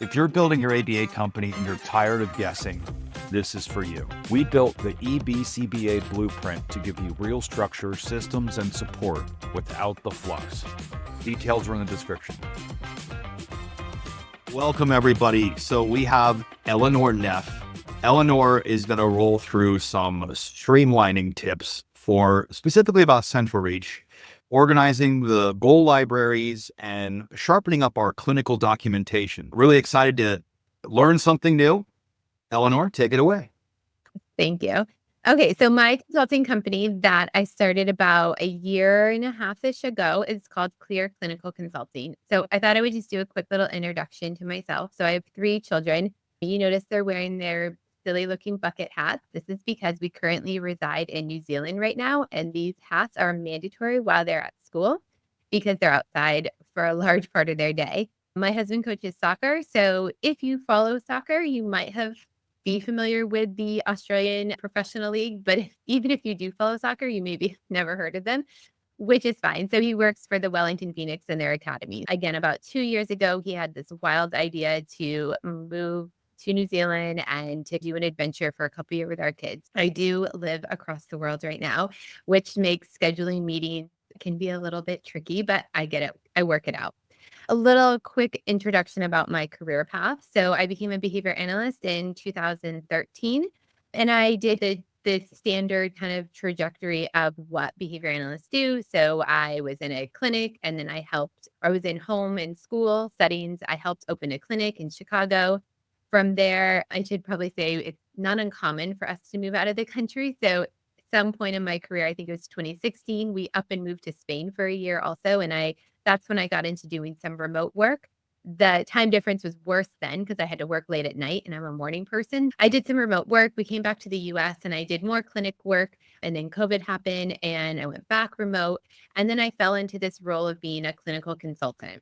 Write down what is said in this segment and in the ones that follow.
If you're building your ABA company and you're tired of guessing, this is for you. We built the EBCBA blueprint to give you real structure, systems, and support without the fluff. Details are in the description. Welcome, everybody. So we have Eleanor Neff. Eleanor is going to roll through some streamlining tips for specifically about Central Reach, organizing the goal libraries and sharpening up our clinical documentation. Really excited to learn something new. Eleanor, take it away. Thank you. Okay, so my consulting company that I started about a year and a half-ish ago is called Clear Clinical Consulting. So I thought I would just do a quick little introduction to myself. So I have 3 children. You notice they're wearing their silly-looking bucket hats. This is because we currently reside in New Zealand right now, and these hats are mandatory while they're at school because they're outside for a large part of their day. My husband coaches soccer, so if you follow soccer, you might be familiar with the Australian Professional League, but even if you do follow soccer, you maybe never heard of them, which is fine. So he works for the Wellington Phoenix and their academy. Again, about 2 years ago, he had this wild idea to move to New Zealand and to do an adventure for a couple years with our kids. I do live across the world right now, which makes scheduling meetings can be a little bit tricky, but I get it. I work it out. A little quick introduction about my career path. So I became a behavior analyst in 2013, and I did the standard kind of trajectory of what behavior analysts do. So I was in a clinic, and then I was in home and school settings. I helped open a clinic in Chicago. From there, I should probably say it's not uncommon for us to move out of the country. So at some point in my career, I think it was 2016, we up and moved to Spain for a year also. And that's when I got into doing some remote work. The time difference was worse then because I had to work late at night and I'm a morning person. I did some remote work. We came back to the US and I did more clinic work. And then COVID happened and I went back remote. And then I fell into this role of being a clinical consultant.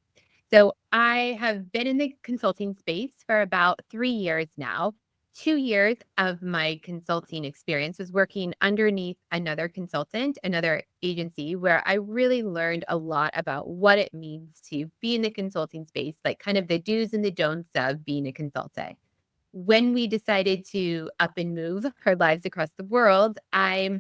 So I have been in the consulting space for about 3 years now. 2 years of my consulting experience was working underneath another consultant, another agency, where I really learned a lot about what it means to be in the consulting space, like kind of the do's and the don'ts of being a consultant. When we decided to up and move our lives across the world, I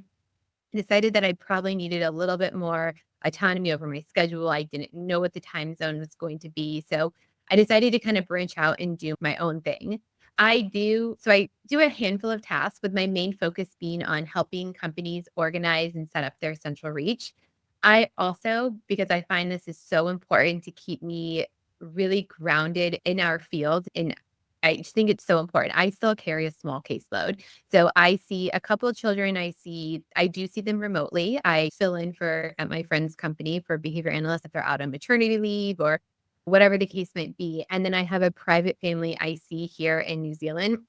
decided that I probably needed a little bit more autonomy over my schedule. I didn't know what the time zone was going to be. So I decided to kind of branch out and do my own thing. I do a handful of tasks with my main focus being on helping companies organize and set up their central reach. I also, because I find this is so important to keep me really grounded in our field, and I just think it's so important. I still carry a small caseload. So I see a couple of children. I do see them remotely. I fill in for at my friend's company for behavior analysts if they're out on maternity leave or whatever the case might be. And then I have a private family I see here in New Zealand.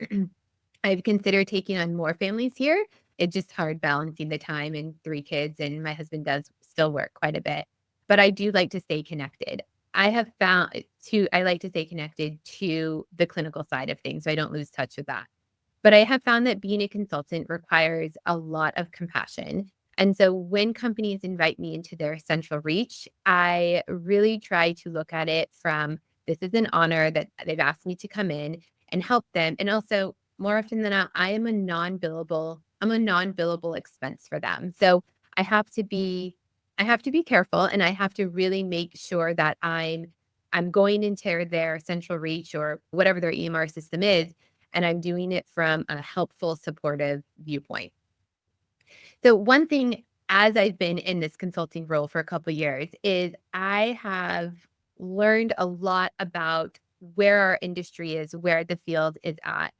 I've considered taking on more families here. It's just hard balancing the time and 3 kids, and my husband does still work quite a bit. But I do like to stay connected. I like to stay connected to the clinical side of things, so I don't lose touch with that. But I have found that being a consultant requires a lot of compassion. And so when companies invite me into their central reach, I really try to look at it from this is an honor that they've asked me to come in and help them. And also, more often than not, I'm a non-billable expense for them. So I have to be I have to be careful and I have to really make sure that I'm going into their central reach or whatever their EMR system is, and I'm doing it from a helpful, supportive viewpoint. So one thing as I've been in this consulting role for a couple of years is I have learned a lot about where our industry is, where the field is at.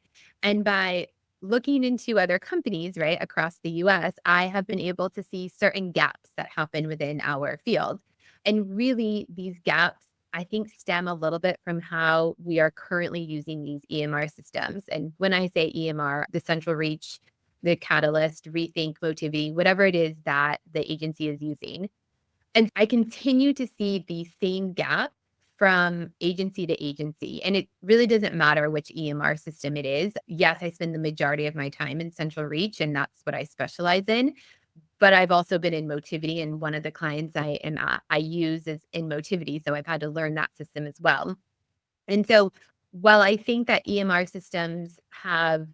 And by looking into other companies, right, across the US, I have been able to see certain gaps that happen within our field. And really, these gaps, I think, stem a little bit from how we are currently using these EMR systems. And when I say EMR, the Central Reach, the Catalyst, Rethink, Motivity, whatever it is that the agency is using. And I continue to see the same gap from agency to agency. And it really doesn't matter which EMR system it is. Yes, I spend the majority of my time in Central Reach, and that's what I specialize in. but I've also been in Motivity, and one of the clients I use is in Motivity, so I've had to learn that system as well. And so while I think that EMR systems have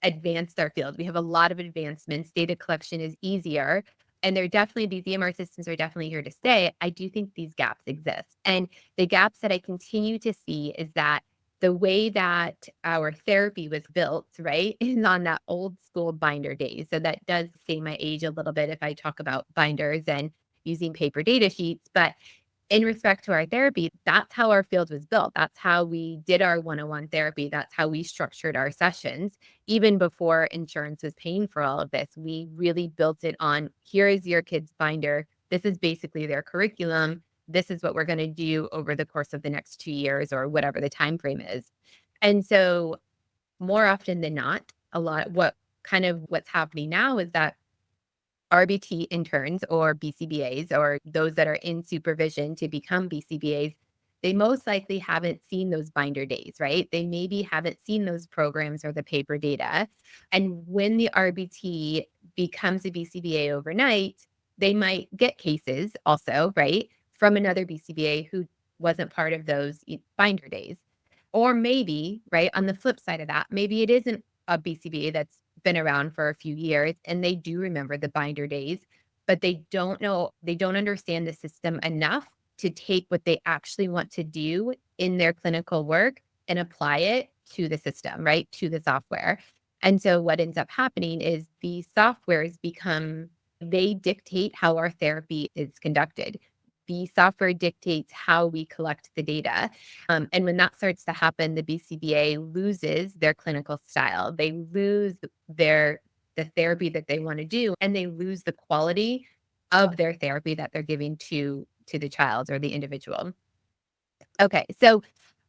advanced our field, we have a lot of advancements, data collection is easier, and these EMR systems are definitely here to stay. I do think these gaps exist. And the gaps that I continue to see is that the way that our therapy was built, right, is on that old school binder days. So that does say my age a little bit if I talk about binders and using paper data sheets. But in respect to our therapy, that's how our field was built. That's how we did our one-on-one therapy. That's how we structured our sessions. Even before insurance was paying for all of this, we really built it on, here is your kid's binder. This is basically their curriculum. This is what we're going to do over the course of the next 2 years or whatever the time frame is. And so more often than not, what's happening now is that RBT interns or BCBAs or those that are in supervision to become BCBAs, they most likely haven't seen those binder days, right? They maybe haven't seen those programs or the paper data. And when the RBT becomes a BCBA overnight, they might get cases also, right, from another BCBA who wasn't part of those binder days. Or maybe, right, on the flip side of that, maybe it isn't a BCBA that's been around for a few years and they do remember the binder days, but they don't understand the system enough to take what they actually want to do in their clinical work and apply it to the system, right? To the software. And so what ends up happening is the softwares they dictate how our therapy is conducted. The software dictates how we collect the data. And when that starts to happen, the BCBA loses their clinical style. They lose the therapy that they want to do, and they lose the quality of their therapy that they're giving to the child or the individual. Okay, so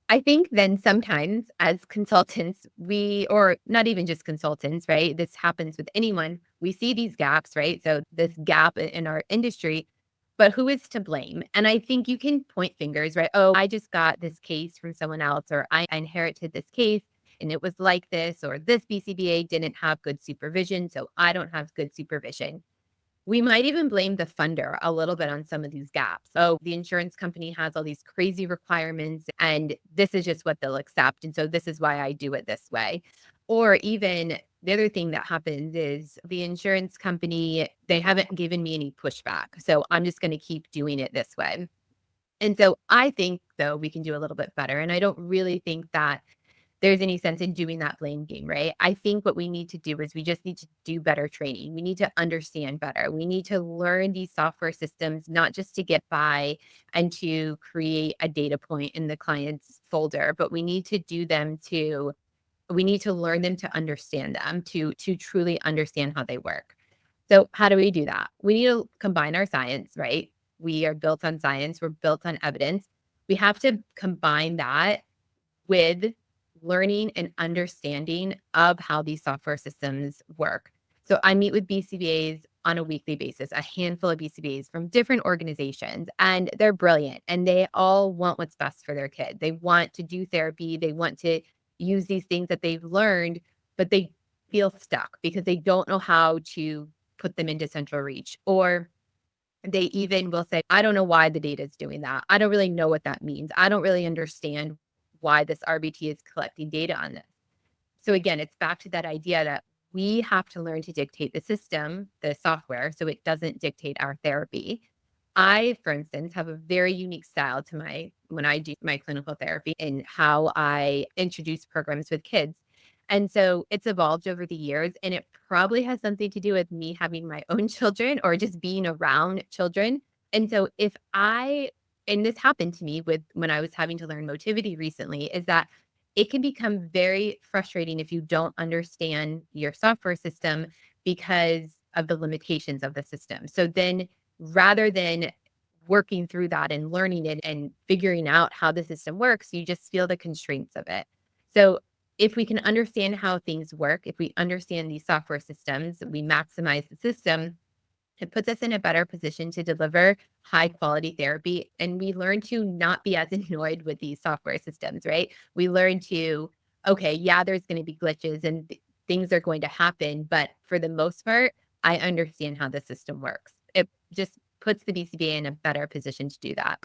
I think then sometimes as consultants, or not even just consultants, right? This happens with anyone. We see these gaps, right? So this gap in our industry, but who is to blame? And I think you can point fingers, right? Oh, I just got this case from someone else, or I inherited this case and it was like this, or this BCBA didn't have good supervision, so I don't have good supervision. We might even blame the funder a little bit on some of these gaps. Oh, the insurance company has all these crazy requirements, and this is just what they'll accept. And so this is why I do it this way. Or even the other thing that happens is the insurance company, they haven't given me any pushback. So I'm just going to keep doing it this way. And so I think, though, we can do a little bit better. And I don't really think that there's any sense in doing that blame game, right? I think what we need to do is we just need to do better training. We need to understand better. We need to learn these software systems, not just to get by and to create a data point in the client's folder, but we need to learn them to understand them, to truly understand how they work. So how do we do that? We need to combine our science, right? We are built on science. We're built on evidence. We have to combine that with learning and understanding of how these software systems work. So I meet with BCBAs on a weekly basis, a handful of BCBAs from different organizations, and they're brilliant and they all want what's best for their kid. They want to do therapy. They want to use these things that they've learned, but they feel stuck because they don't know how to put them into central reach. Or they even will say, I don't know why the data is doing that. I don't really know what that means. I don't really understand why this RBT is collecting data on this. So again, it's back to that idea that we have to learn to dictate the system, the software, so it doesn't dictate our therapy. I, for instance, have a very unique style to when I do my clinical therapy and how I introduce programs with kids. And so it's evolved over the years, and it probably has something to do with me having my own children or just being around children. And so and this happened to me when I was having to learn Motivity recently, is that it can become very frustrating if you don't understand your software system because of the limitations of the system. So then rather than working through that and learning it and figuring out how the system works, you just feel the constraints of it. So if we can understand how things work, if we understand these software systems, we maximize the system, it puts us in a better position to deliver high quality therapy. And we learn to not be as annoyed with these software systems, right? We learn to, okay, yeah, there's going to be glitches and things are going to happen. But for the most part, I understand how the system works. It just puts the BCBA in a better position to do that.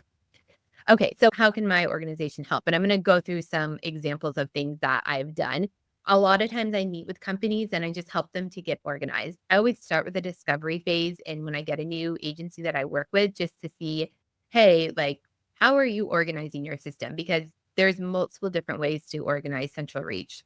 Okay, so how can my organization help? And I'm going to go through some examples of things that I've done. A lot of times I meet with companies and I just help them to get organized. I always start with the discovery phase. And when I get a new agency that I work with, just to see, hey, like, how are you organizing your system? Because there's multiple different ways to organize Central Reach.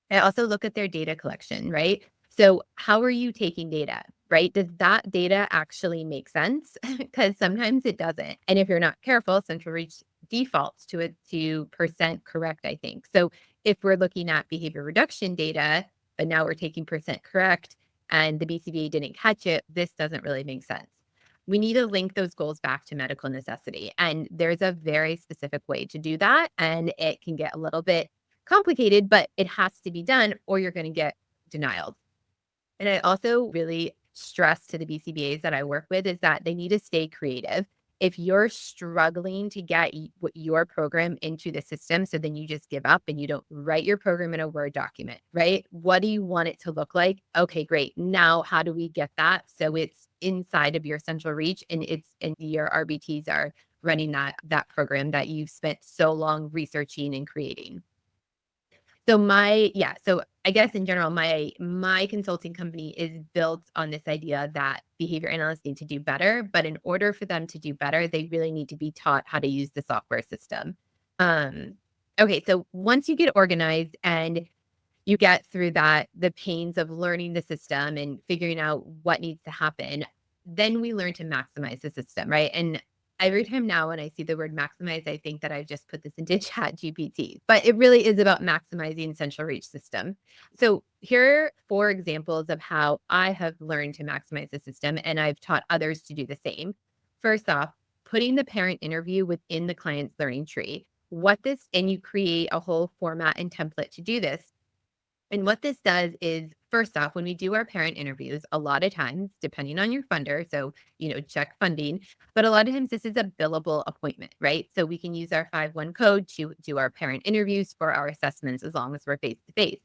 I also look at their data collection, right? So how are you taking data, right? Does that data actually make sense? Because sometimes it doesn't. And if you're not careful, Central Reach defaults to it to percent correct, I think. So if we're looking at behavior reduction data, but now we're taking percent correct and the BCBA didn't catch it, this doesn't really make sense. We need to link those goals back to medical necessity. And there's a very specific way to do that. And it can get a little bit complicated, but it has to be done or you're going to get denied. And I also really stress to the BCBAs that I work with is that they need to stay creative. If you're struggling to get your program into the system, so then you just give up and you don't write your program in a Word document, right? What do you want it to look like? Okay, great. Now, how do we get that so it's inside of your Central Reach and your RBTs are running that program that you've spent so long researching and creating? So I guess in general, my consulting company is built on this idea that behavior analysts need to do better, but in order for them to do better, they really need to be taught how to use the software system. Um, okay, so once you get organized and you get through the pains of learning the system and figuring out what needs to happen, then we learn to maximize the system, right? And every time now when I see the word maximize, I think that I just put this into Chat GPT, but it really is about maximizing Central Reach system. So here are 4 examples of how I have learned to maximize the system, and I've taught others to do the same. First off, putting the parent interview within the client's learning tree. And you create a whole format and template to do this. And what this does is, first off, when we do our parent interviews, a lot of times, depending on your funder, so, check funding, but a lot of times this is a billable appointment, right? So we can use our 5-1 code to do our parent interviews for our assessments as long as we're face to face.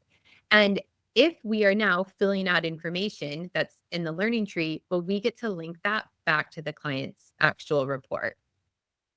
And if we are now filling out information that's in the learning tree, well, we get to link that back to the client's actual report.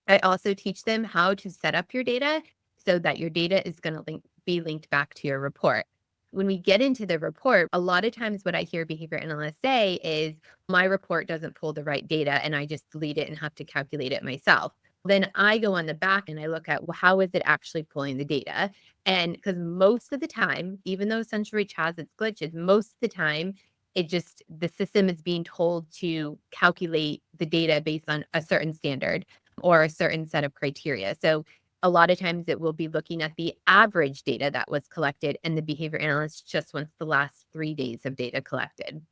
I also teach them how to set up your data so that your data is going to be linked back to your report. When we get into the report, a lot of times what I hear behavior analysts say is, my report doesn't pull the right data and I just delete it and have to calculate it myself. Then I go on the back and I look at, well, how is it actually pulling the data? And because most of the time, even though Central Reach has its glitches, most of the time, the system is being told to calculate the data based on a certain standard or a certain set of criteria. So a lot of times it will be looking at the average data that was collected, and the behavior analyst just wants the last 3 days of data collected.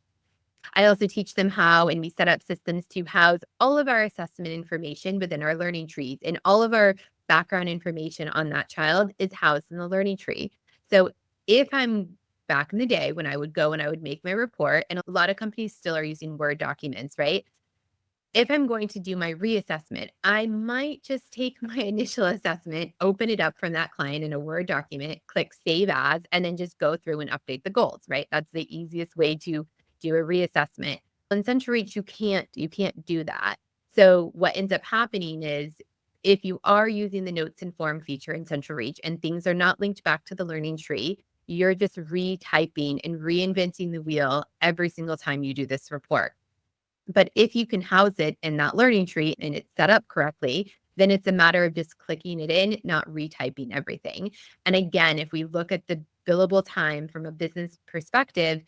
I also teach them how, and we set up systems to house all of our assessment information within our learning trees, and all of our background information on that child is housed in the learning tree. So if I'm back in the day when I would go and I would make my report, and a lot of companies still are using Word documents, right? If I'm going to do my reassessment, I might just take my initial assessment, open it up from that client in a Word document, click save as, and then just go through and update the goals, right? That's the easiest way to do a reassessment. On Central Reach, you can't do that. So what ends up happening is, if you are using the notes and form feature in Central Reach and things are not linked back to the learning tree, you're just retyping and reinventing the wheel every single time you do this report. But if you can house it in that learning tree and it's set up correctly, then it's a matter of just clicking it in, not retyping everything. And again, if we look at the billable time from a business perspective,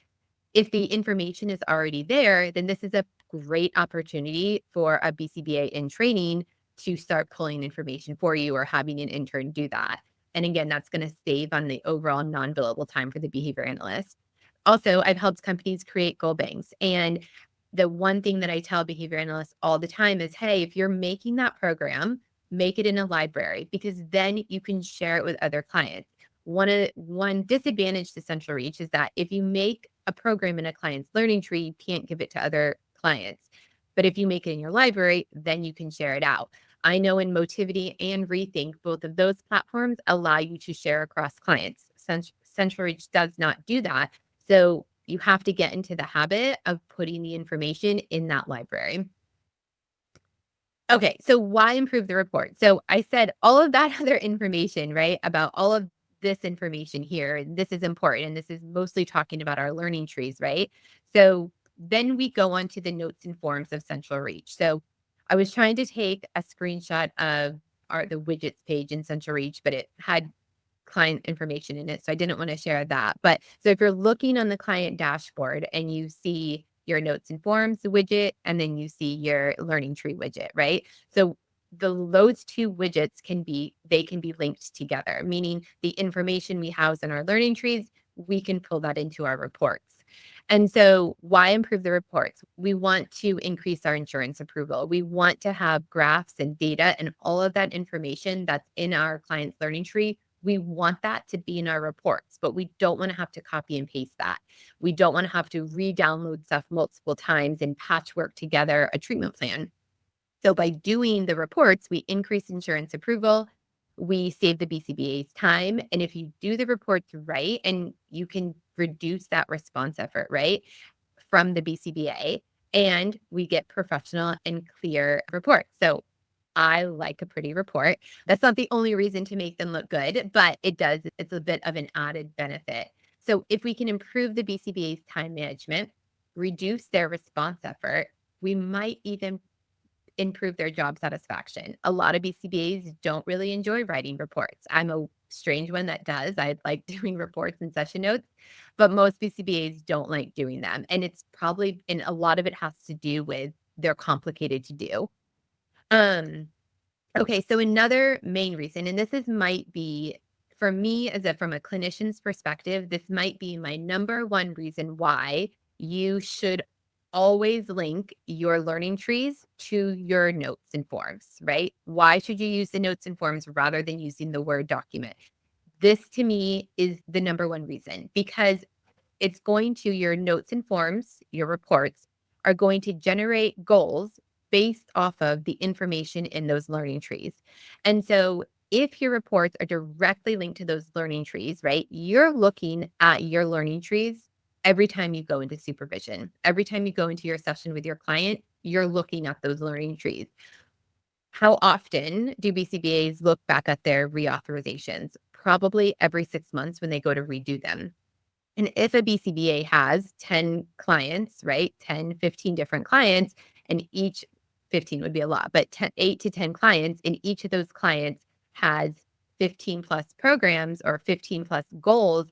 if the information is already there, then this is a great opportunity for a BCBA in training to start pulling information for you or having an intern do that. And again, that's going to save on the overall non-billable time for the behavior analyst. Also, I've helped companies create goal banks. And the one thing that I tell behavior analysts all the time is, hey, if you're making that program, make it in a library, because then you can share it with other clients. One disadvantage to Central Reach is that if you make a program in a client's learning tree, you can't give it to other clients. But if you make it in your library, then you can share it out. I know in Motivity and Rethink, both of those platforms allow you to share across clients. Central Reach does not do that. So you have to get into the habit of putting the information in that library. Okay, so why improve the report? So I said all of that other information, right, about all of this information here, and this is important, and this is mostly talking about our learning trees, right? So then we go on to the notes and forms of Central Reach. So I was trying to take a screenshot of the widgets page in Central Reach, but it had client information in it, so I didn't want to share that. But so if you're looking on the client dashboard and you see your notes and forms widget, and then you see your learning tree widget, right? So those two widgets can be linked together, meaning the information we house in our learning trees, we can pull that into our reports. And so why improve the reports? We want to increase our insurance approval. We want to have graphs and data and all of that information that's in our client's learning tree. We want that to be in our reports, but we don't want to have to copy and paste that. We don't want to have to re-download stuff multiple times and patchwork together a treatment plan. So by doing the reports, we increase insurance approval, we save the BCBA's time. And if you do the reports right, and you can reduce that response effort, right, from the BCBA, and we get professional and clear reports. So I like a pretty report. That's not the only reason to make them look good, but it's a bit of an added benefit. So if we can improve the BCBA's time management, reduce their response effort, we might even improve their job satisfaction. A lot of BCBAs don't really enjoy writing reports. I'm a strange one that does. I like doing reports and session notes, but most BCBAs don't like doing them. And it's probably, and a lot of it has to do with they're complicated to do. Um, okay, so another main reason, and might be for me from a clinician's perspective, this might be my number one reason why you should always link your learning trees to your notes and forms, right? Why should you use the notes and forms rather than using the Word document? This to me is the number one reason, because it's going to your notes and forms, your reports are going to generate goals based off of the information in those learning trees. And so if your reports are directly linked to those learning trees, right, you're looking at your learning trees every time you go into supervision. Every time you go into your session with your client, you're looking at those learning trees. How often do BCBAs look back at their reauthorizations? Probably every 6 months when they go to redo them. And if a BCBA has 10 clients, right, 10, 15 different clients, and each 15 would be a lot, but 8 to 10 clients, and each of those clients has 15 plus programs or 15 plus goals,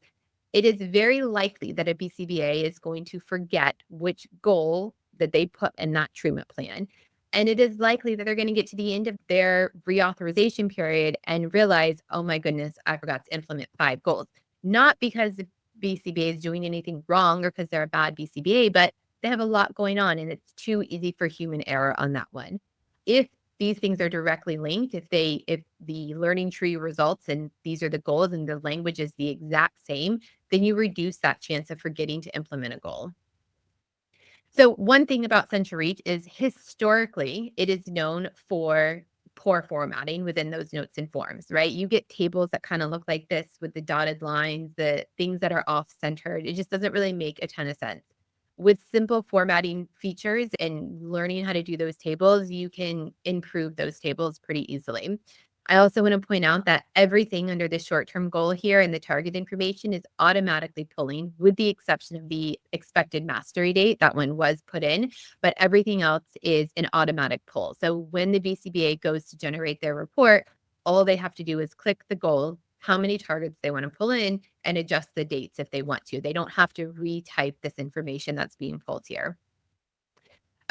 it is very likely that a BCBA is going to forget which goal that they put in that treatment plan. And it is likely that they're going to get to the end of their reauthorization period and realize, oh my goodness, I forgot to implement 5 goals. Not because the BCBA is doing anything wrong or because they're a bad BCBA, but they have a lot going on and it's too easy for human error on that one. If these things are directly linked, if the learning tree results and these are the goals and the language is the exact same, then you reduce that chance of forgetting to implement a goal. So one thing about Central Reach is historically, it is known for poor formatting within those notes and forms, right? You get tables that kind of look like this with the dotted lines, the things that are off-centered. It just doesn't really make a ton of sense. With simple formatting features and learning how to do those tables, you can improve those tables pretty easily. I also want to point out that everything under the short-term goal here and the target information is automatically pulling, with the exception of the expected mastery date. That one was put in, but everything else is an automatic pull. So when the BCBA goes to generate their report, all they have to do is click the goal, how many targets they want to pull in, and adjust the dates if they want to. They don't have to retype this information that's being pulled here.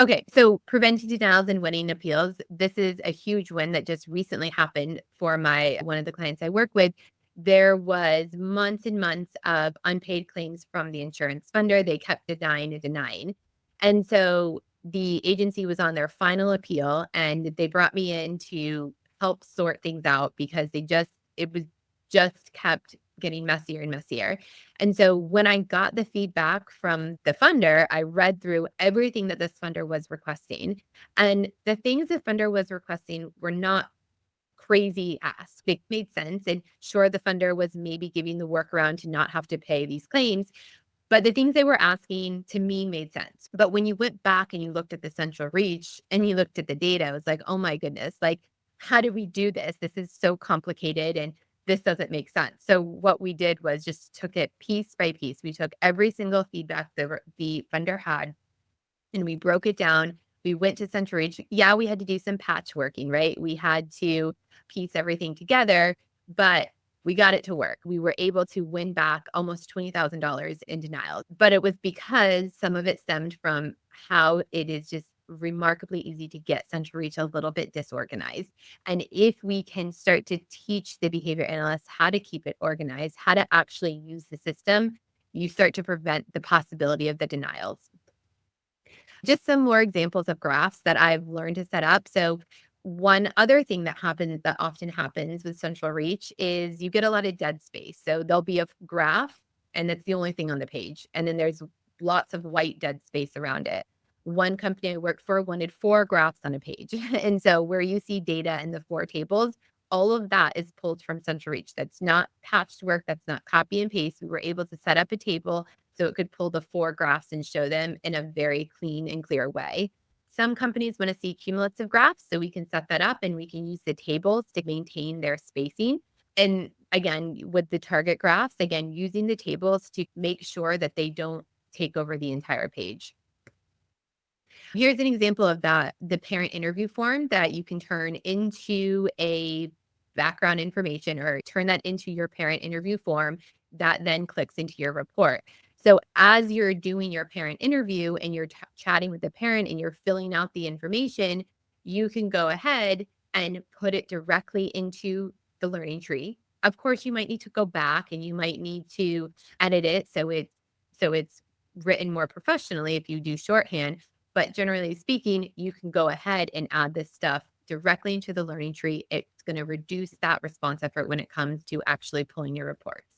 Okay, so preventing denials and winning appeals. This is a huge win that just recently happened for one of the clients I work with. There was months and months of unpaid claims from the insurance funder. They kept denying and denying. And so the agency was on their final appeal and they brought me in to help sort things out because it was just kept getting messier and messier. And so when I got the feedback from the funder, I read through everything that this funder was requesting. And the things the funder was requesting were not crazy ask. It made sense. And sure, the funder was maybe giving the workaround to not have to pay these claims, But the things they were asking to me made sense. But when you went back and you looked at the central reach and you looked at the data, it was like, oh my goodness, like, how do we do this? This is so complicated and this doesn't make sense. So what we did was just took it piece by piece. We took every single feedback the vendor had and we broke it down. We went to Central Reach. Yeah, we had to do some patchworking, right? We had to piece everything together, but we got it to work. We were able to win back almost $20,000 in denials, but it was because some of it stemmed from how it is just remarkably easy to get Central Reach a little bit disorganized. And if we can start to teach the behavior analysts how to keep it organized, how to actually use the system, you start to prevent the possibility of the denials. Just some more examples of graphs that I've learned to set up. So one other thing that often happens with Central Reach is you get a lot of dead space. So there'll be a graph and that's the only thing on the page. And then there's lots of white dead space around it. One company I worked for wanted 4 graphs on a page. And so where you see data in the 4 tables, all of that is pulled from Central Reach. That's not patchwork. That's not copy and paste. We were able to set up a table so it could pull the 4 graphs and show them in a very clean and clear way. Some companies want to see cumulative graphs, so we can set that up and we can use the tables to maintain their spacing. And again, with the target graphs, again, using the tables to make sure that they don't take over the entire page. Here's an example of the parent interview form that you can turn into a background information or turn that into your parent interview form that then clicks into your report. So as you're doing your parent interview and you're chatting with the parent and you're filling out the information, you can go ahead and put it directly into the learning tree. Of course, you might need to go back and you might need to edit it so it's written more professionally if you do shorthand. But generally speaking, you can go ahead and add this stuff directly into the learning tree. It's going to reduce that response effort when it comes to actually pulling your reports.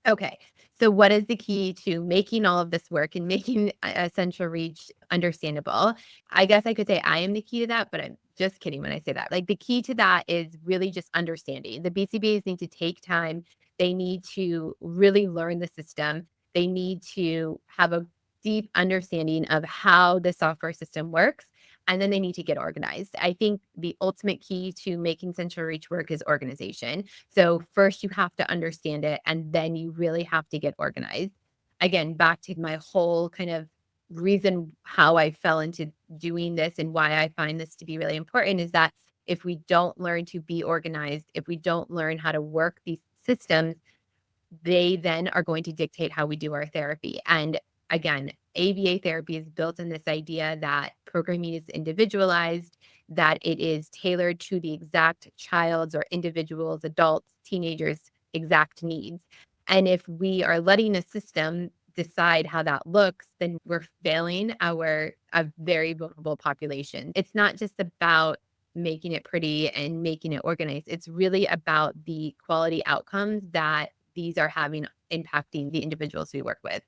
Okay, so what is the key to making all of this work and making Central Reach understandable? I guess I could say I am the key to that, but I'm just kidding when I say that. Like the key to that is really just understanding. The BCBAs need to take time. They need to really learn the system. They need to have a deep understanding of how the software system works, and then they need to get organized. I think the ultimate key to making Central Reach work is organization. So first you have to understand it, and then you really have to get organized. Again, back to my whole kind of reason how I fell into doing this and why I find this to be really important is that if we don't learn to be organized, if we don't learn how to work these systems, they then are going to dictate how we do our therapy. And again, ABA therapy is built on this idea that programming is individualized, that it is tailored to the exact child's or individual's, adults, teenagers' exact needs. And if we are letting a system decide how that looks, then we're failing a very vulnerable population. It's not just about making it pretty and making it organized. It's really about the quality outcomes that these are having impacting the individuals we work with.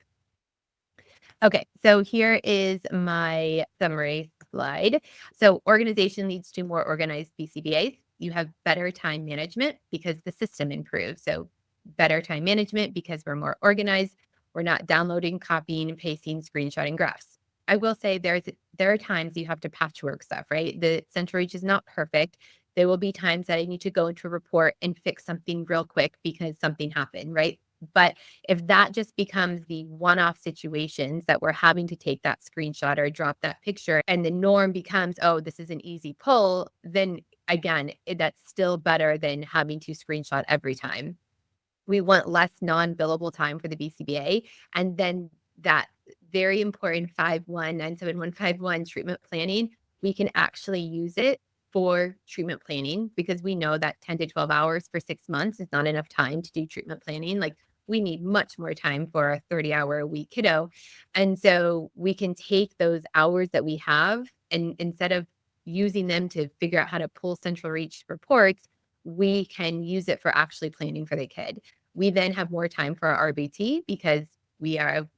Okay, so here is my summary slide. So organization leads to more organized BCBAs. You have better time management because the system improves. So better time management because we're more organized. We're not downloading, copying, and pasting, screenshotting graphs. I will say there are times you have to patchwork stuff, right? The Central Reach is not perfect. There will be times that I need to go into a report and fix something real quick because something happened, right? But if that just becomes the one-off situations that we're having to take that screenshot or drop that picture and the norm becomes, oh, this is an easy pull, then again, that's still better than having to screenshot every time. We want less non-billable time for the BCBA. And then that very important 5197151 treatment planning, we can actually use it for treatment planning because we know that 10 to 12 hours for 6 months is not enough time to do treatment planning. Like we need much more time for a 30-hour-a-week kiddo. And so we can take those hours that we have and instead of using them to figure out how to pull Central Reach reports, we can use it for actually planning for the kid. We then have more time for our RBT because we have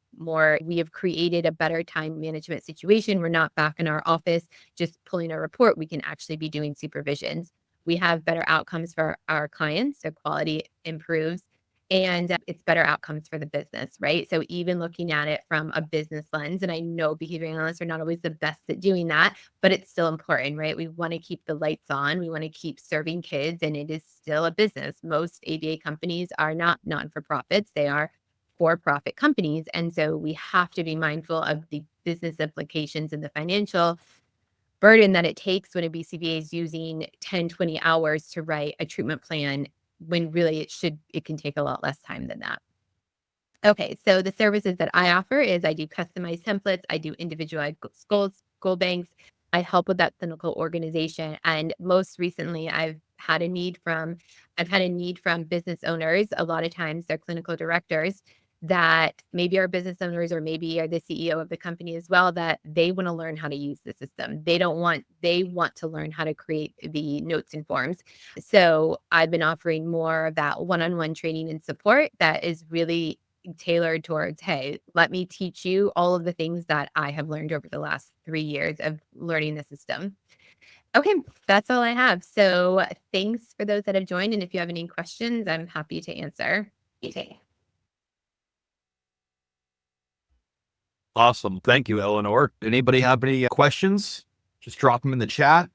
created a better time management situation. We're not back in our office just pulling a report. We can actually be doing supervisions. We have better outcomes for our clients. So quality improves. and it's better outcomes for the business, right? So even looking at it from a business lens, and I know behavior analysts are not always the best at doing that, but it's still important, right? We want to keep the lights on. We want to keep serving kids, and it is still a business. Most ABA companies are not non-for-profits. They are for-profit companies. And so we have to be mindful of the business implications and the financial burden that it takes when a BCBA is using 10, 20 hours to write a treatment plan when really it can take a lot less time than that. Okay, so the services that I offer is I do customized templates, I do individualized goal banks, I help with that clinical organization, and most recently I've had a need from business owners. A lot of times they're clinical directors that maybe are business owners or maybe are the CEO of the company as well, that they want to learn how to use the system. They want to learn how to create the notes and forms. So I've been offering more of that one-on-one training and support that is really tailored towards, hey, let me teach you all of the things that I have learned over the last 3 years of learning the system. Okay, that's all I have. So thanks for those that have joined. And if you have any questions, I'm happy to answer. Okay. Awesome. Thank you, Eleanor. Anybody have any questions? Just drop them in the chat.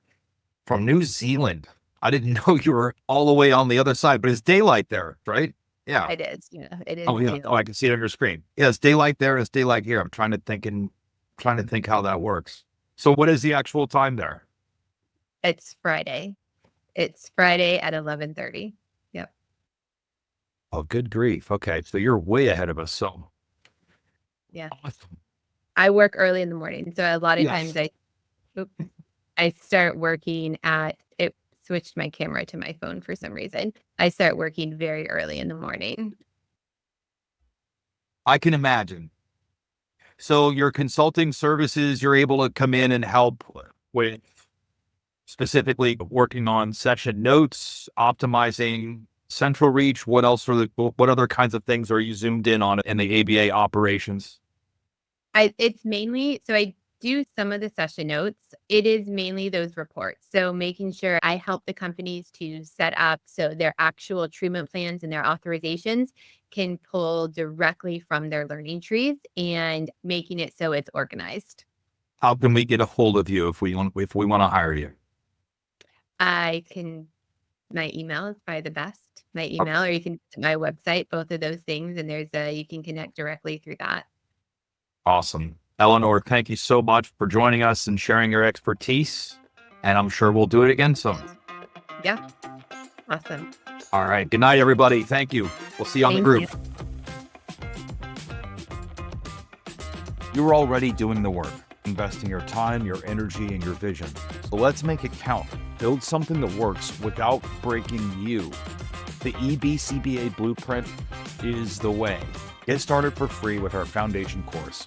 From New Zealand. I didn't know you were all the way on the other side, but it's daylight there, right? Yeah. It is. Yeah, it is. Oh, yeah. Oh, I can see it on your screen. Yeah, it's daylight there. It's daylight here. I'm trying to think how that works. So what is the actual time there? It's Friday. It's Friday at 11:30. Yep. Oh, good grief. Okay. So you're way ahead of us. So Yeah. awesome. I work early in the morning. So a lot of Yes. times I start working it switched my camera to my phone for some reason. I start working very early in the morning. I can imagine. So your consulting services, you're able to come in and help with specifically working on session notes, optimizing central reach. What other kinds of things are you zoomed in on in the ABA operations? It's mainly, so I do some of the session notes. It is mainly those reports. So making sure I help the companies to set up so their actual treatment plans and their authorizations can pull directly from their learning trees and making it so it's organized. How can we get a hold of you if we want to hire you? My email is probably the best. My email, or you can visit my website, both of those things, and you can connect directly through that. Awesome. Eleanor, thank you so much for joining us and sharing your expertise. And I'm sure we'll do it again soon. Yeah. Awesome. All right. Good night, everybody. Thank you. We'll see you on the group. You're already doing the work, investing your time, your energy, and your vision. So let's make it count. Build something that works without breaking you. The EBCBA Blueprint is the way. Get started for free with our foundation course.